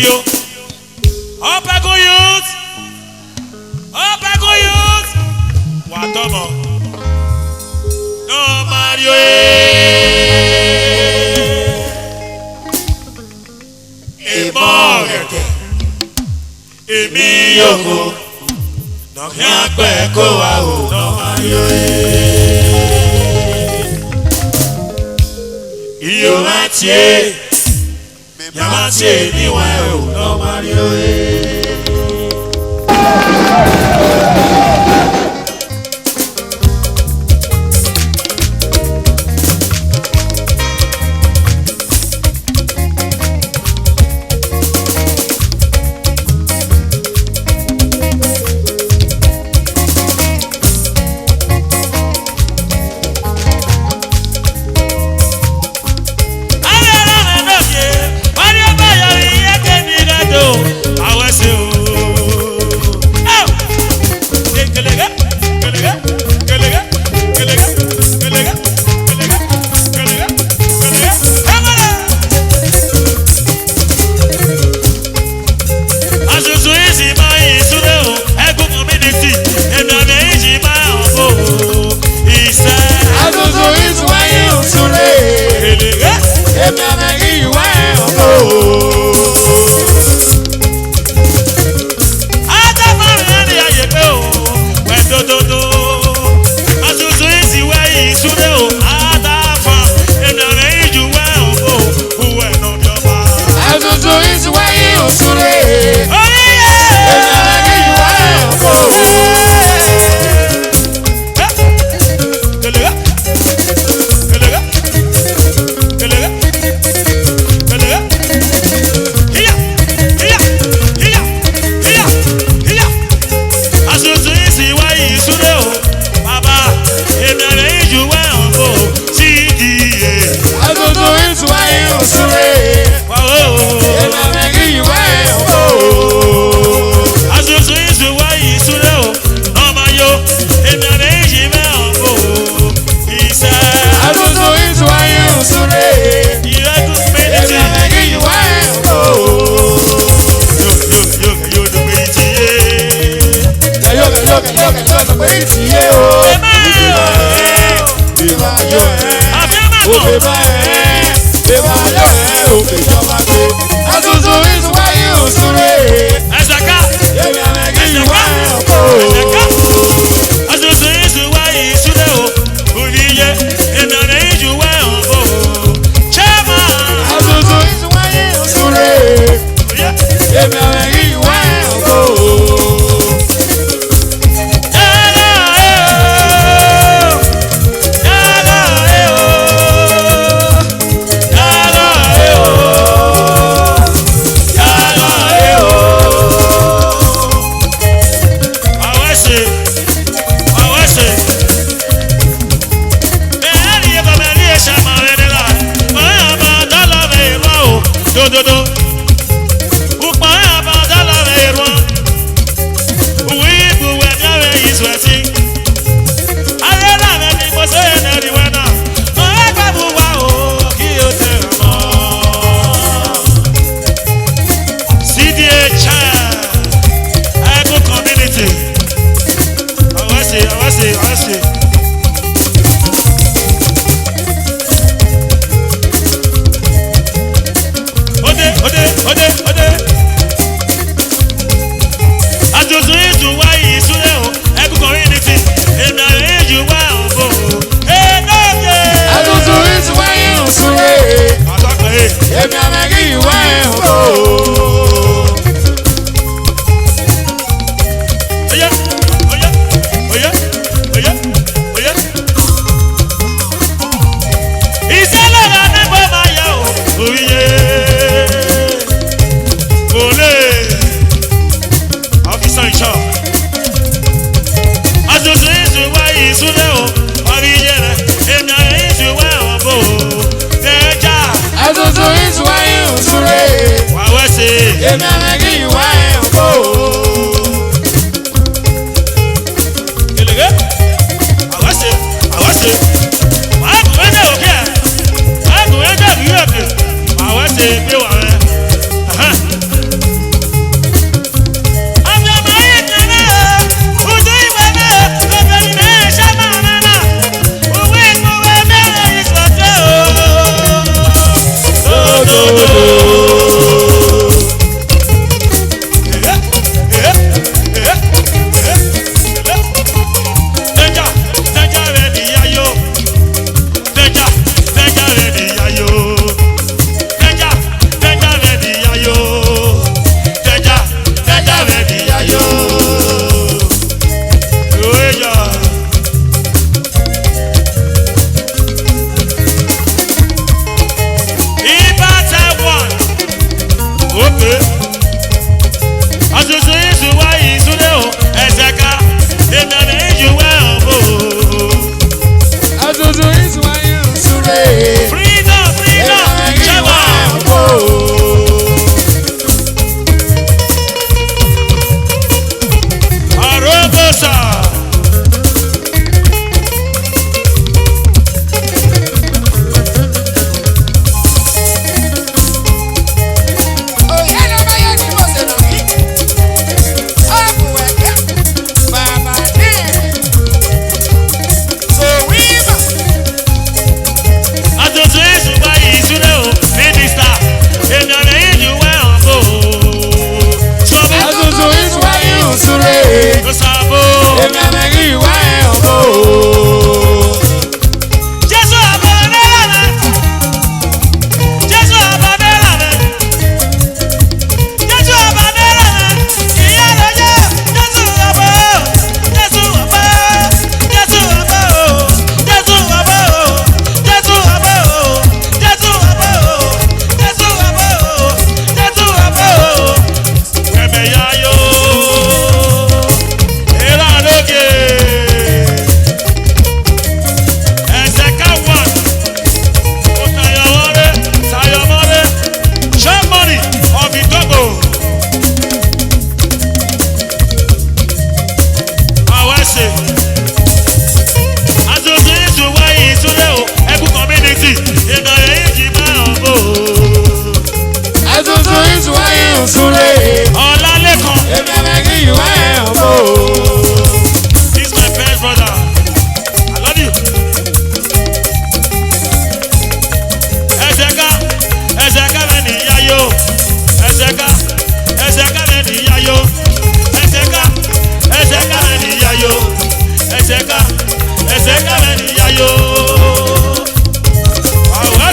Yo, Opago youth, Watomo, no Mario, Morete, Emi Yoko, no Yakwe Koa, no Mario, Iyo Matie. Yamase ni wa o no Mario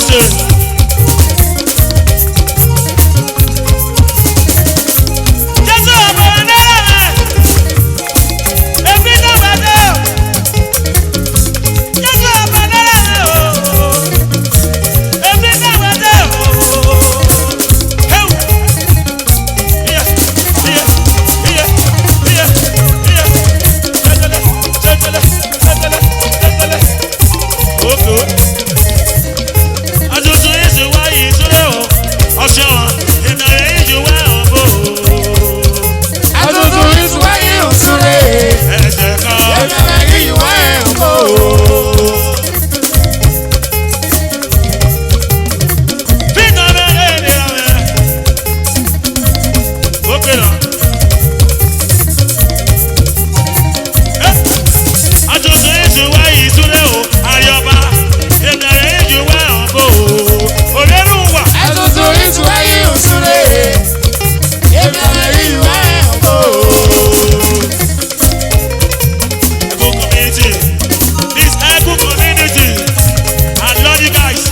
ṣe. Jésù ọmọ ẹlẹ́rẹ̀ èmi náà bá dé o. Jésù ọmọ ẹlẹ́rẹ̀ o. Èmi náà bá dé o. Iye iye iye iye iye tẹ́tẹ́lẹ̀ tẹ́tẹ́lẹ̀ tẹ́tẹ́lẹ̀ tẹ́tẹ́lẹ̀. Ògo. Àtúntò yìí wáyé ìtúrẹ́ o. Ọ̀ṣọ́ ìdàrẹ́ ìjùwẹ́ ọ̀bọ̀. Àtúntò yìí wáyé ìtúrẹ́. Ẹsẹ̀ kan. Ìdàrẹ́ ìjùwẹ́ ọ̀bọ̀. Fíìnà mẹ́rin ni ọ̀rẹ́. Ó pè lọ. Àtúntò yìí wáyé ìtúrẹ́ o. Àyọ̀bá ìdàrẹ́ ìjùwẹ́ ọ̀bọ̀. Òrérù wà. Àtúntò yìí wáyé ìtúrẹ́. Ìdàrẹ́ ìjùwẹ́ ọ̀bọ̀. Echo community. This Echo community. I love you guys.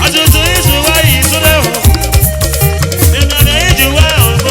Àtúntò yìí wáyé ìtúrẹ́. Ìdàrẹ́ ìjùwẹ́ ọ̀bọ̀.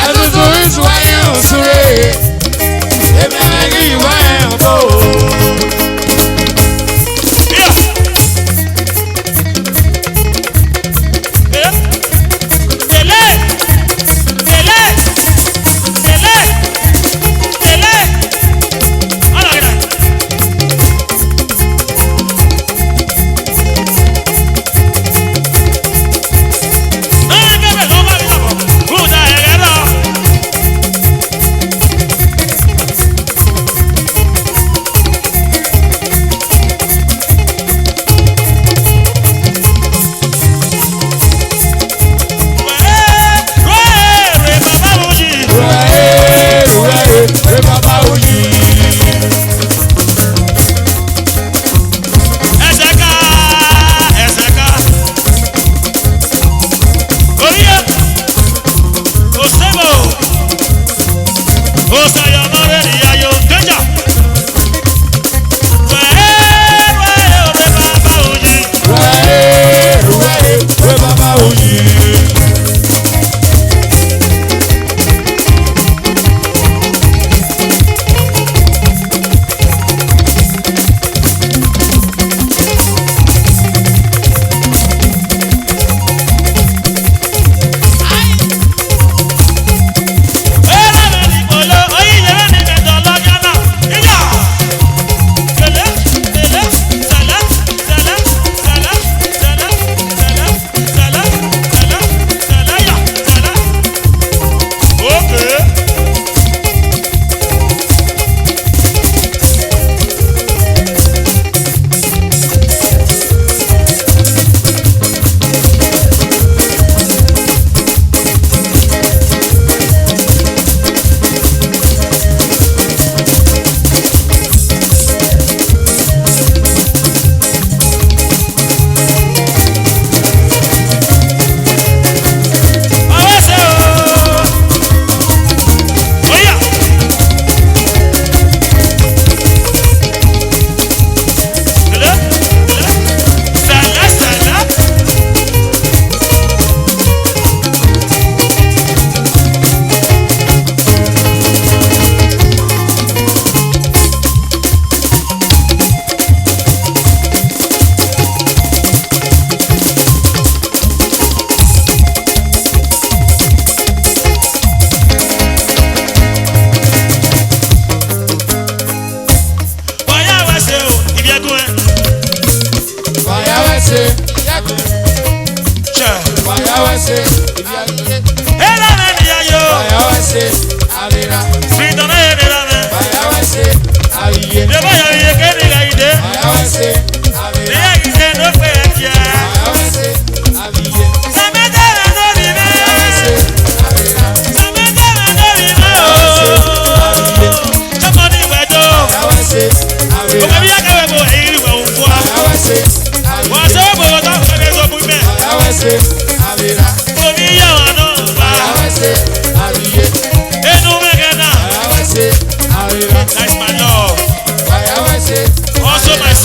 Àtúntò yìí wáyé ìtúrẹ́. Ìdàrẹ́ ìjùwẹ́ ọ̀bọ̀.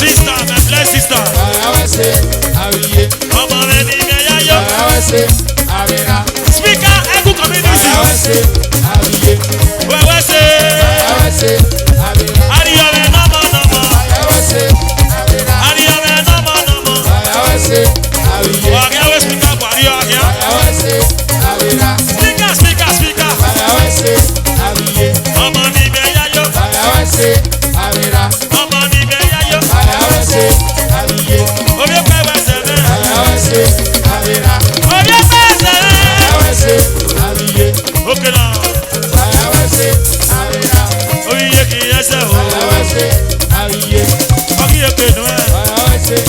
Sister, my blessed sister. Àyàwẹ̀sẹ̀ àwìyé. Ọmọ rẹ̀ ní ẹ̀yà yọ. Àyàwẹ̀sẹ̀ àwìrà. Speaker, Eku community. Àyàwẹ̀sẹ̀ àwìyé. Wẹ̀wẹ̀ ṣe. Àyàwẹ̀sẹ̀ àwìrà. Àríyànrẹ̀ nọ́mọ̀nọ́mọ̀. Àyàwẹ̀sẹ̀ àwìrà. Àríyànrẹ̀ nọ́mọ̀nọ́mọ̀. Àyàwẹ̀sẹ̀ àwìyé. Ọ̀gẹ́wé speaker kò àríyọ̀ ọ̀gẹ́. Àyàwẹ̀sẹ̀ àwìrà. Speaker, speaker, speaker. Àyàwẹ̀sẹ̀ àwìyé. Ọmọ ní ẹ̀yà yọ. Àyàwẹ̀sẹ̀ àwìrà. Ọmọ ní ẹ̀yà yọ. Àyàwẹ̀sẹ̀ àwìyé. Orí ọ̀pẹ wẹ̀sẹ̀ rẹ̀. Àyàwẹ̀sẹ̀ àwìrà. Orí ọ̀pẹ wẹ̀sẹ̀ rẹ̀. Àyàwẹ̀sẹ̀ àwìyé. Ókè náà. Àyàwẹ̀sẹ̀ àwìrà. Orí yẹ kì í ẹsẹ̀ o. Àyàwẹ̀sẹ̀ àwìyé. Ọkì yẹ pé nù ẹ̀. Àyàwẹ̀sẹ̀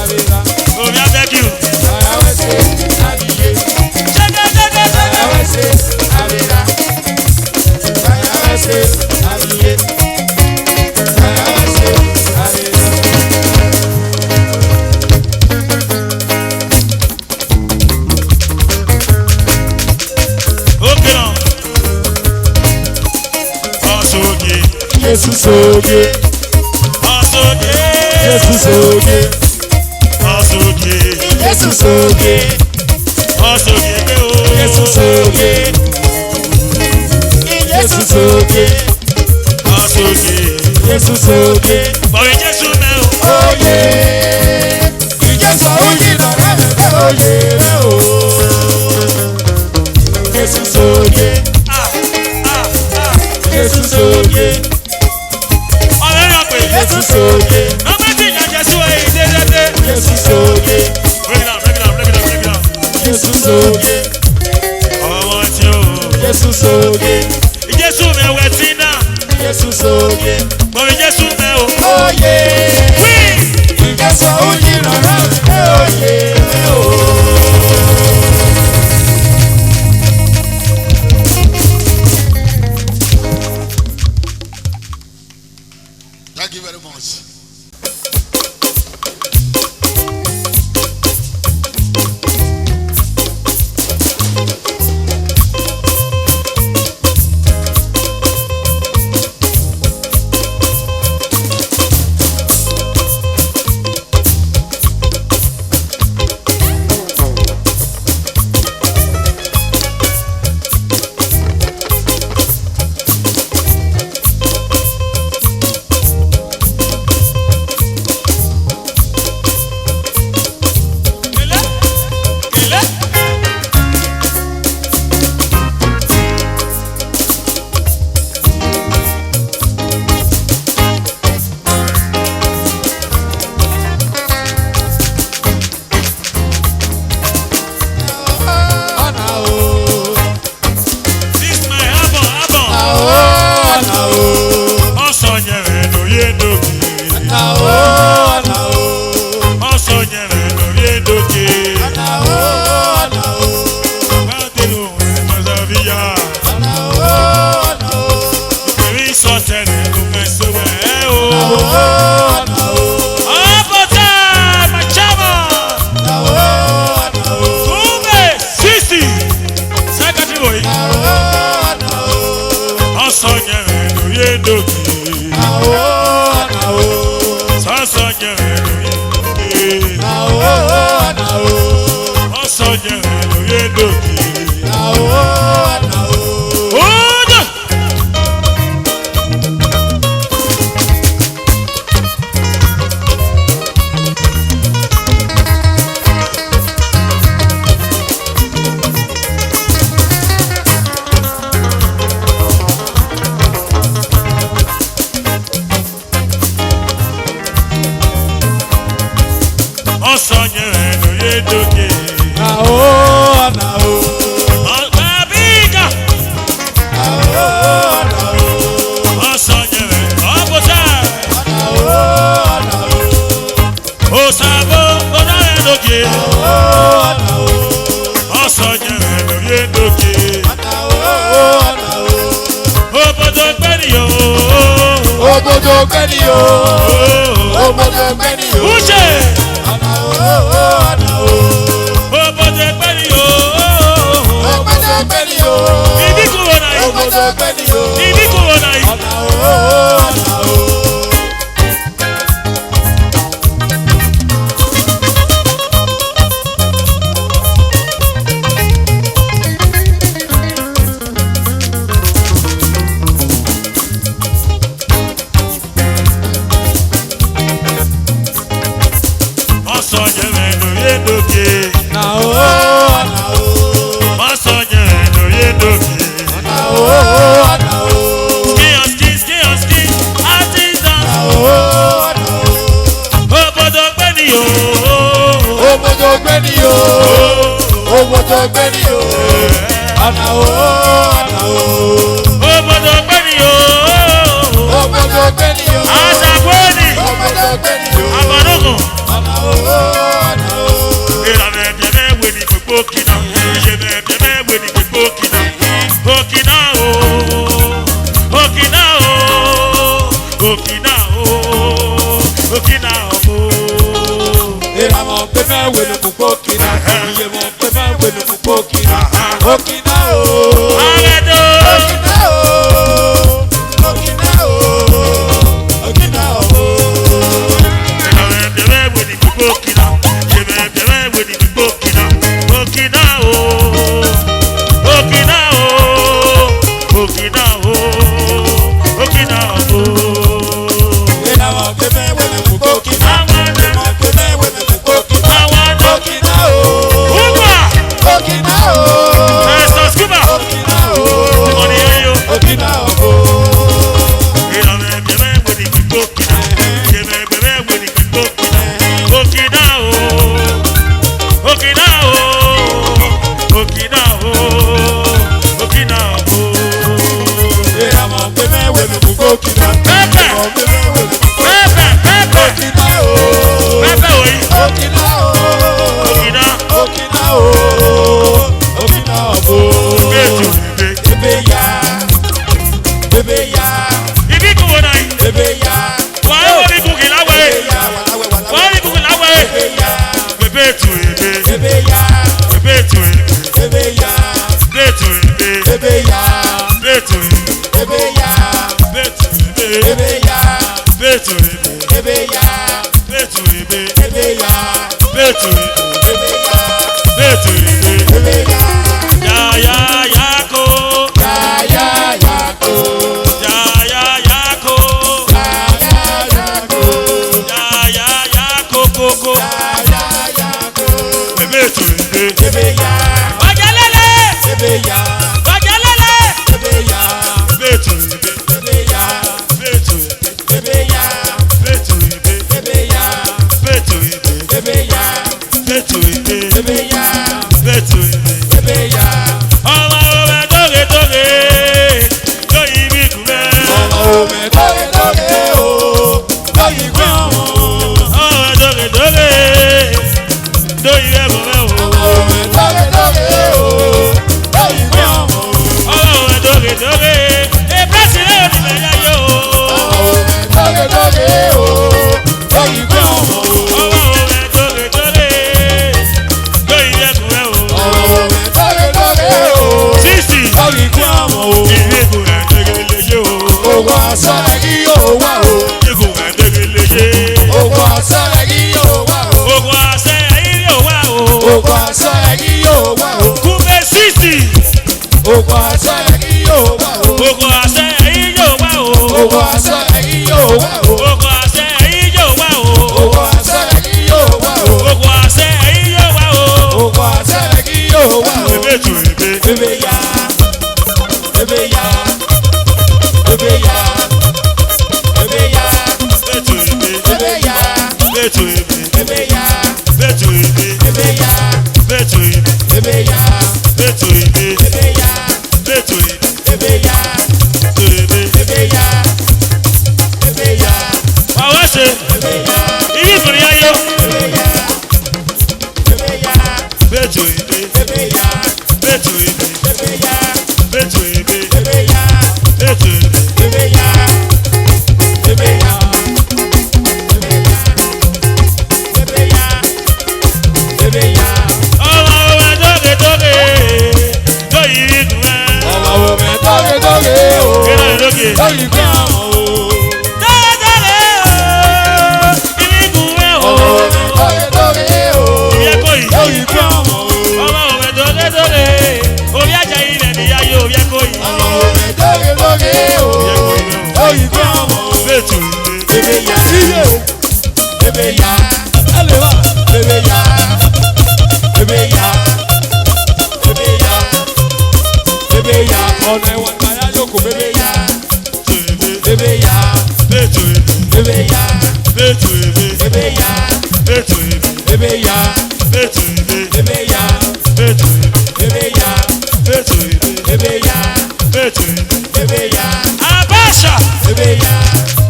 àwìrà. Orí abẹ́kì o. Àyàwẹ̀sẹ̀ àwìyé. Ṣẹ́gẹ́gẹ́gẹ́gẹ́. Àyàwẹ̀sẹ̀ àwìrà. Àyàwẹ̀sẹ̀ àwìyé. Àyàwẹ̀sẹ̀ àwìrà. Ókè náà. Ọ̀ṣọ́gì. Jésù sóge. Ọ̀ṣọ́gì. Jésù sóge. Ọ̀ṣọ́gì. Jésù sóge. Ọ̀ṣọ́gì pé o. Jésù sóge. Jésù sóge. Ọ̀ṣọ́gì. Jésù sóge. Bọ̀wé Jésù mẹ́ o. Oyè. Ìjẹ́sọ̀ òyì lọ́rọ̀ ẹ̀fẹ́ oyè rẹ̀ o. Jésù sóge. Ah, ah, ah. Jésù sóge. Ọ̀rẹ́ yà pé. Jésù sóge. Nọ́mbà tí ìyá Jésù ẹ̀ yìí dédédé. Jésù sóge. Break it down, break it down, break it down, break it down. Jésù sóge. Ọmọ tí o. Jésù sóge. Jésù mẹ́ wẹ̀ tí náà. Jésù sóge. Bọ̀wé Jésù mẹ́ o. Oyè. Wí. Ìjẹ́sọ̀ òyì lọ́rọ̀ ẹ̀fẹ́ oyè rẹ̀ o. Thank you very much. Kele. Kele. Ọ̀nà o. This my album, album. Ọ̀nà o. Ọ̀sán yẹn rẹ̀ lórí èdòkè. Ọ̀nà o. Ọ̀sán yẹn rẹ̀ lórí èdòkè. Ọ̀nà o. Ọ̀nà o. Gbàdúrà òun mọ̀sàbíyà. Ọ̀nà o. Ọ̀nà o. Èmi sọ̀tẹ̀lẹ̀ ló fẹ́ sẹ́wẹ̀ ẹ́ o. Ọ̀nà o. Ọ̀pọ̀tà Machama. Ọ̀nà o. Ọ̀nà o. Kúmbè Sisi. Sẹ́kẹ̀tì wòye. Ọ̀nà o. Ọ̀sán yẹn rẹ̀ lórí èdòkè. Ọ̀nà o. Sọ̀sán yẹn rẹ̀ lórí èdòkè. Ọ̀nà o. Ọ̀sán yẹn rẹ̀ lórí èdòkè. Ọ̀nà o. Ọ̀dọ̀. Ọ̀sán yẹn rẹ̀ lórí èdòkè. Ọ̀nà o. Ọ̀gbà bíkà. Ọ̀nà o. Ọ̀sán yẹn rẹ̀ ọ̀pọ̀tà. Ọ̀nà o. Òsàbò ọ̀dàrẹ̀ lókè. Ọ̀nà o. Ọ̀sán yẹn rẹ̀ lórí èdòkè. Ọ̀nà o. Òbòdò gbẹ́niyàn. Obodo gbẹ́ni o. Obodo gbẹ́ni o. Uche. Ọ̀nà o. Ọ̀nà o. Òbòdò gbẹ́niyàn. Obodo gbẹ́ni o. Ibi kúrò náà yìí. Obodo gbẹ́ni o. Ibi kúrò náà yìí. Ọ̀nà o. Ọ̀nà o. Ana o, ana o. Obodo gbeni o. Obodo gbeni o. Asagboni. Obodo gbeni o. Amanugun. Ana o, ana o. Ìlànà ẹ̀bẹ̀rẹ̀ wo ni gbogbo kìnnà? Ìṣẹ̀lẹ̀ ẹ̀bẹ̀rẹ̀ wo ni gbogbo kìnnà? Òkìnnà o. Òkìnnà o. Òkìnnà o. Òkìnnà o. Ìlànà ẹ̀bẹ̀rẹ̀ wo ni gbogbo kìnnà? Ìyẹ̀wò ẹ̀bẹ̀rẹ̀ wo ni gbogbo kìnnà? Òkìnnà o. Àrẹ̀dọ̀. Òkìnnà o. Òkìnnà o. Òkìnnà o. Ìlànà ẹ̀bẹ̀rẹ̀ wo ni gbogbo kìnnà? Ìṣẹ̀lẹ̀ ẹ̀bẹ̀rẹ̀ wo ni gbogbo kìnnà? Òkìnnà o. Òkìnnà o. Òkìnnà o. Òkìnnà o. Ìlànà ẹ̀bẹ̀rẹ̀ wo ni gbogbo kìnnà? Àwọn ọ̀dọ́. Ìlànà ẹ̀bẹ̀rẹ̀ wo ni gbogbo kìnnà? Àwọn ọ̀dọ́. Òkìnnà o. Uba. Òkìnnà o. Ẹ̀sán Scuba. Òkìnnà o. Ọ̀nì ayọ̀. Òkìnnà o. Ìlànà ẹ̀bẹ̀rẹ̀ wo ni gbogbo kìnnà? Ìṣẹ̀lẹ̀ ẹ̀bẹ̀rẹ̀ wo ni gbogbo kìnnà? Òkìnnà o. Òkìnnà o. Òkìnnà o. Òkìnnà o. Ìlànà ẹ̀bẹ̀rẹ̀ wo ni gbogbo kìnnà? Pẹ́pẹ́. Ìlànà ẹ̀bẹ̀rẹ̀ wo ni gbogbo Pẹ́pẹ́. Pẹ́pẹ́. Òkìnnà o. Pẹ́pẹ́ òyì. Òkìnnà o. Òkìnnà. Òkìnnà o. Òkìnnà o. Bẹ́ẹ̀tù ìbè. Ebe ya. Ebe ya. Ibi kò wọ́n náà yìí. Ebe ya. Wà á wọ́n bí kùkì láwẹ̀. Ebe ya. Wàláwẹ̀ Wà á wàláwẹ̀. bí kùkì láwẹ̀. Ebe ya. Bẹ́ẹ̀tù ìbè. Ebe ya. Bẹ́ẹ̀tù ìbè. Ebe ya. Bẹ́ẹ̀tù ìbè. Ebe ya. Bẹ́ẹ̀tù ìbè. Ebe ya. Bẹ́ẹ̀tù ìbè. Ebe ya. Bẹ́ẹ̀tù ìbè. Ebe ya. Bẹ́ẹ̀tù ìbè. Ebe ya. Bẹ́ẹ̀tù ìbè. Ebe ya. Bẹ́ẹ̀tù ìbè. Ebe ya. Yáyá yáko. Ya ya ya ko. Yáyá yáko. Ya ya ya ko. Yáyá yáko kókó. Ya ya ya ko. Bẹ́ẹ̀tù ìbè. Ebe ya. Ọ̀jẹ̀lélẹ̀. Ebe ya. Ọ̀jẹ̀lélẹ̀. Ebe ya. Bẹ́ẹ̀tù ìbè. Ebe ya. Bẹ́ẹ̀tù ìbè. Ebe ya. Bẹ́ẹ̀tù ìbè. Ebe ya. Bẹ́ẹ̀tù ìbè. Ebe ya. Bẹ́ẹ̀tù ìbè. Ebe ya. Bẹ́ẹ̀tù ìbè. Ebe ya. Ọmọ òwe tóge tóge lóyún ibi kúrẹ́. Ọmọ òwe tóge tóge o. Lóyìn pé ọmọ. Ọmọ tóge tóge lóyún ẹ̀bùn rẹ̀ o. Ọmọ òwe tóge tóge o. Lóyìn pé ọmọ. Ọmọ òwe tóge tóge èpèsè rẹ̀ ò ní bẹ̀rẹ̀ yó. Ọmọ òwe tóge tóge o. Lóyìn pé ọmọ. Ọmọ òwe tóge tóge lóyún ẹ̀bùn rẹ̀ o. Ọmọ òwe tóge tóge o. Sísì Lóyìn pé ọmọ o. ìwé kò rẹ̀ dégele yé o. Ògùn àṣàrà yìí yóò wà o. Ìkò rẹ̀ dégele yé. Ògùn àṣàrà yìí yóò wà o. Ogun àṣẹ ẹ̀yìn yóò wá o. Ògùn àṣàrà yìí yóò wà o. Kúbẹ̀ sísì. Ògùn àṣàrà yìí yóò wà o. Ogun àṣẹ ẹ̀yìn yóò wá o. Ògùn àṣàrà yìí yóò wà o. Ogun àṣẹ ẹ̀yìn yóò wá o. Ògùn àṣàrà yìí yóò wà o. Ogun àṣẹ ẹ̀yìn yóò wá o. Ògùn àṣàrà yìí yóò wà o. Bẹ́ẹ̀tù ìbè. Ebe ya. Ebe ya. Ebe ya. Ebe ya. Bẹ́ẹ̀tù ìbè. Ebe ya. Bẹ́ẹ̀tù ìbè. Ebe ya. Bẹ́ẹ̀tù ìbè. Ebe ya. Bẹ́ẹ̀tù ìbè. Ebe ya. Bẹ́ẹ̀tù ìbè. Ebe ya. Bẹ́ẹ̀tù ìbè. Ebe ya. Bẹ́ẹ̀tù ìbè. Ebe ya. Ebe ya. Wà wá ṣe. Ebe ya. Ibi ìkùnrin ayọ̀. Ebe ya. Ebe ya. Bẹ́ẹ̀tù ìbè. Ebe ya. Bẹ́ẹ̀tù ìbè. Ebe ya. Bẹ́ẹ̀tù ìbè. Ebe ya. Bẹ́ẹ̀tù ìbè. Ebe ya. Ebe ya. Ebe ya. Ebe ya. Ọmọ òwe tóge tóge lóyún ibi kúrẹ́. Ọmọ òwe tóge tóge o. Kílọ̀ lókè. Lóyìn pé ọmọ o. Tóge tóge o. Ibi kúrẹ́ o. Ọmọ òwe tóge tóge o. Ìyá kò yìí. Lóyìn pé ọmọ o. Ọmọ òwe tóge tóge. Orí ajá ilẹ̀ níyà yóò yẹ kó yìí. Ọmọ òwe tóge tóge o. Lóyìn pé ọmọ o. Bẹ́ẹ̀tù ìbè. Ebe ya. Ebe ya. Ebe ya. Ebe ya. Ebe ya. Ebe ya. Ọ̀nà ẹ̀wọ̀n ìgbàlá yòókù bébé ya. Ebe ya. Bẹ́ẹ̀tù ìbè. Ebe ya. Bẹ́ẹ̀tù ìbè. Ebe ya. Bẹ́ẹ̀tù ìbè. Ebe ya. Bẹ́ẹ̀tù ìbè. Ebe ya. Bẹ́ẹ̀tù ìbè. Ebe ya. Bẹ́ẹ̀tù ìbè. Bebeya. Abasha. Bebeya.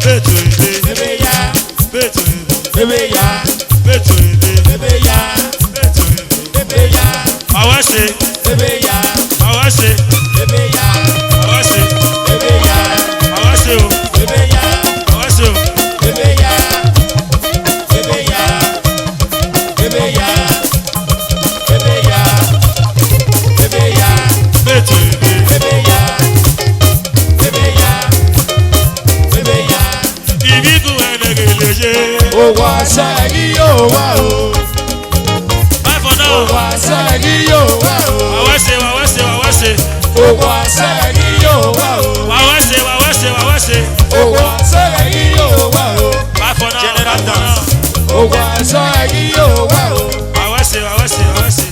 Betuinde. Bebeya. Betuinde. Bebeya. Betuinde. Bebeya. Betuinde. Bebeya. Awase. Bebeya. Awase. Bebeya. Awase. Bebeya. Awase o. Bebeya. Awase o. Bebeya. Bebeya. Bebeya. Bebeya. Bebeya. Betuinde. Bebeya. Bebeya. Bebeya. Ibigu enegeleje. Owó aṣọ ẹ̀rí yóò wá o. Bye for now. Owó aṣọ ẹ̀rí yóò wá o. Awase. Awase. Awase. Owó aṣọ ẹ̀rí yóò wá o. Awase. Awase. Awase. Owó aṣọ ẹ̀rí yóò wá o. Bye for now. General Bye for dance. now. Owó aṣọ ẹ̀rí yóò wá o. Awase. Awase. Awase.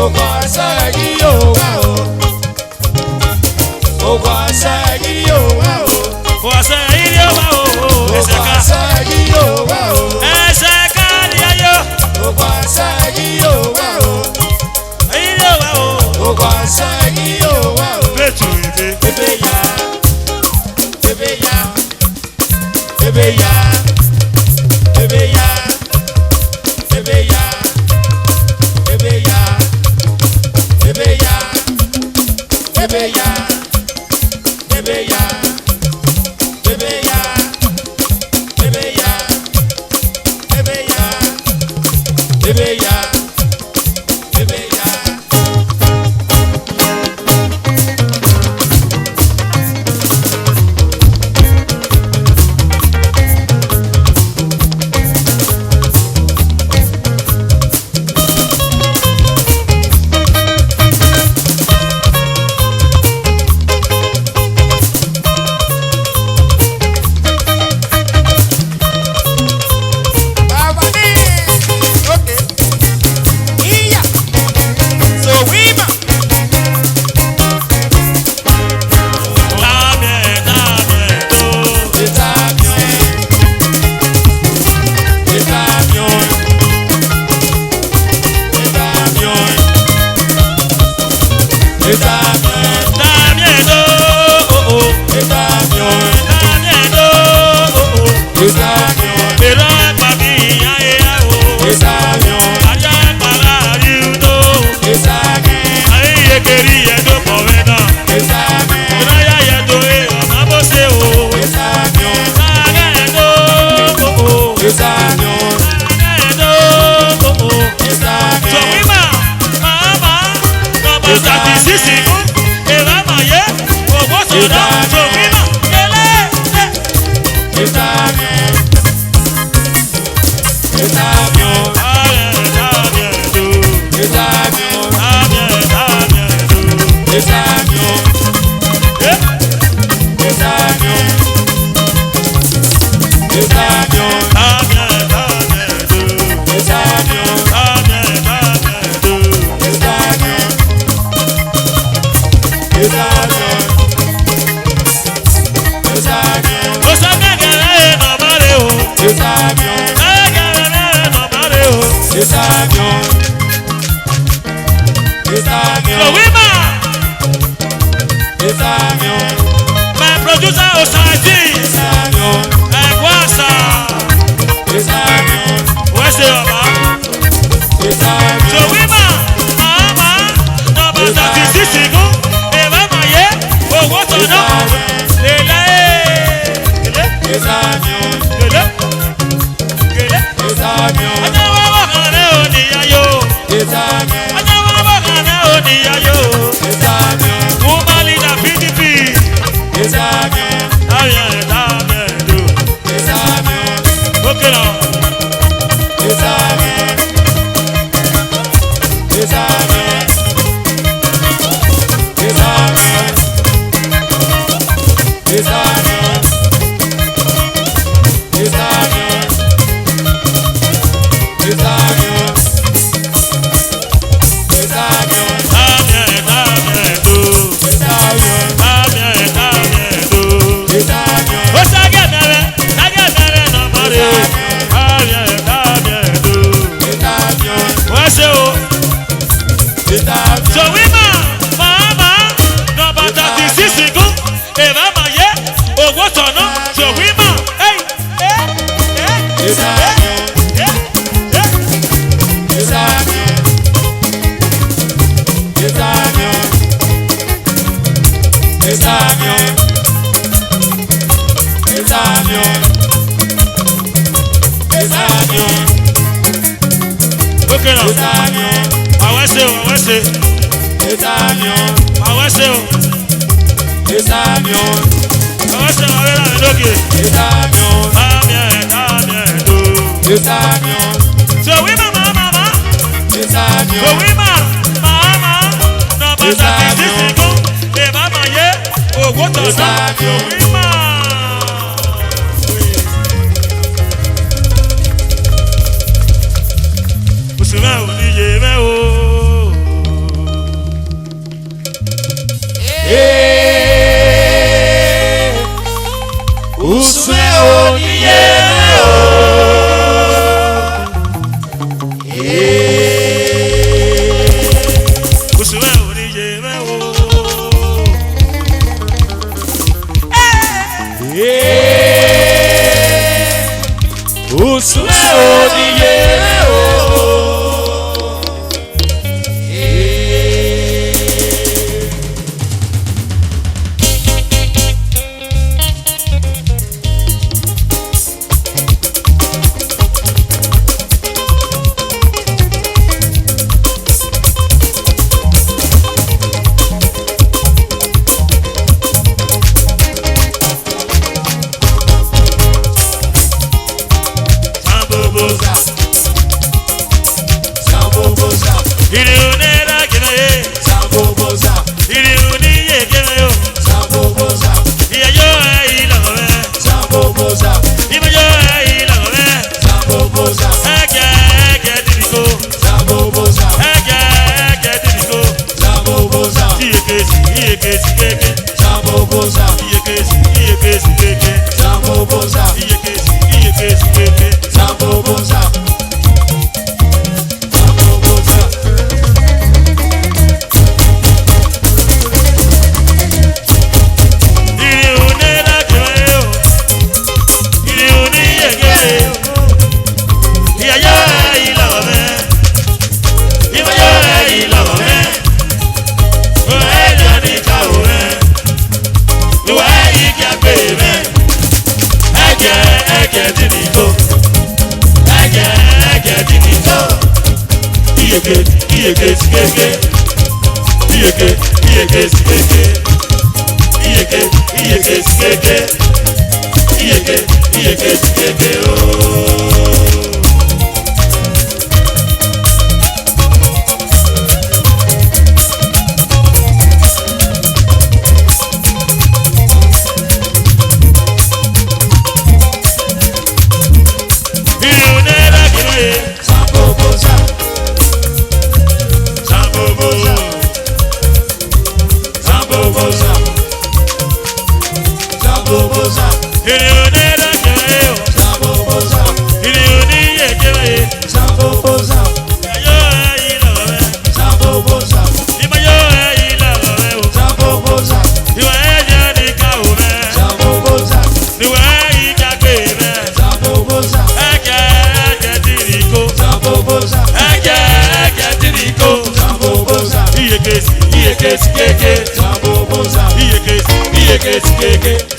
Owó aṣọ ẹ̀rí yóò wá o. Owó aṣọ ẹ̀rí yóò wá o. Awase. Ilé wa o. Owó Ẹsẹ̀ka. aṣọ ẹ̀rí yóò wá o. Ẹsẹ̀ka ni ayọ̀. Owó aṣọ ẹ̀rí yóò wá o. Ilé wa o. Owó aṣọ ẹ̀rí yóò wá o. Betuinde. Bebeya. Bebeya. Bebeya. Bebeya. Bebeya. Bebeya. Bebeya. Bebeya. Bebeya. Bebeya. Bebeya. Bebeya. Bebeya. Bebeya. Amen. Amen. Damien o. Oh oh. Damien o. Oh oh. Pero pa mi ayé o. Aya para riudo. Ayé yekeri yedo povena. Ina ya yedo e amabose o. Damien o. Oh oh. Damien o. Oh oh. Sọ̀wímà màmá nọmba 36 kún èrè àmàyé owó sọ̀dọ̀ sọ̀wímà Sọ̀wímà my producer Osaji Ẹ̀kwásà wẹ́sẹ̀ ọ̀bá. Sọ̀wímà màmá nọmba 36 kún èrè àmàyé owó sọ̀dọ̀ lélẹ̀ gèlè. Ọjọ́ wá wọ̀ kan rẹ̀ ò níyàyò. Ọjọ́ wá wọ̀ kan rẹ̀ ò níyàyò. Woman leader PDP. Damien do. Okay now. Damien do. Ó ságẹ̀ mẹ́rẹ̀ nọmba rẹ̀. Damien do. Wẹ́sẹ̀ o. Sọ̀wímà màmá nọmba 36 kún Esamion. Esamion. Okay now. Esamion. Awase. Esamion. Awase. Esamion. Awase awela ndoke. Esamion. Damien do. Esamion. So we mama. Esamion. So we mama. No bata kisiko. E mama ye. O goto na. So we mama. Usuma uniye me o. Usme oniye o. Usuma uniye me o. Usme oniye o. Iye kesi keke.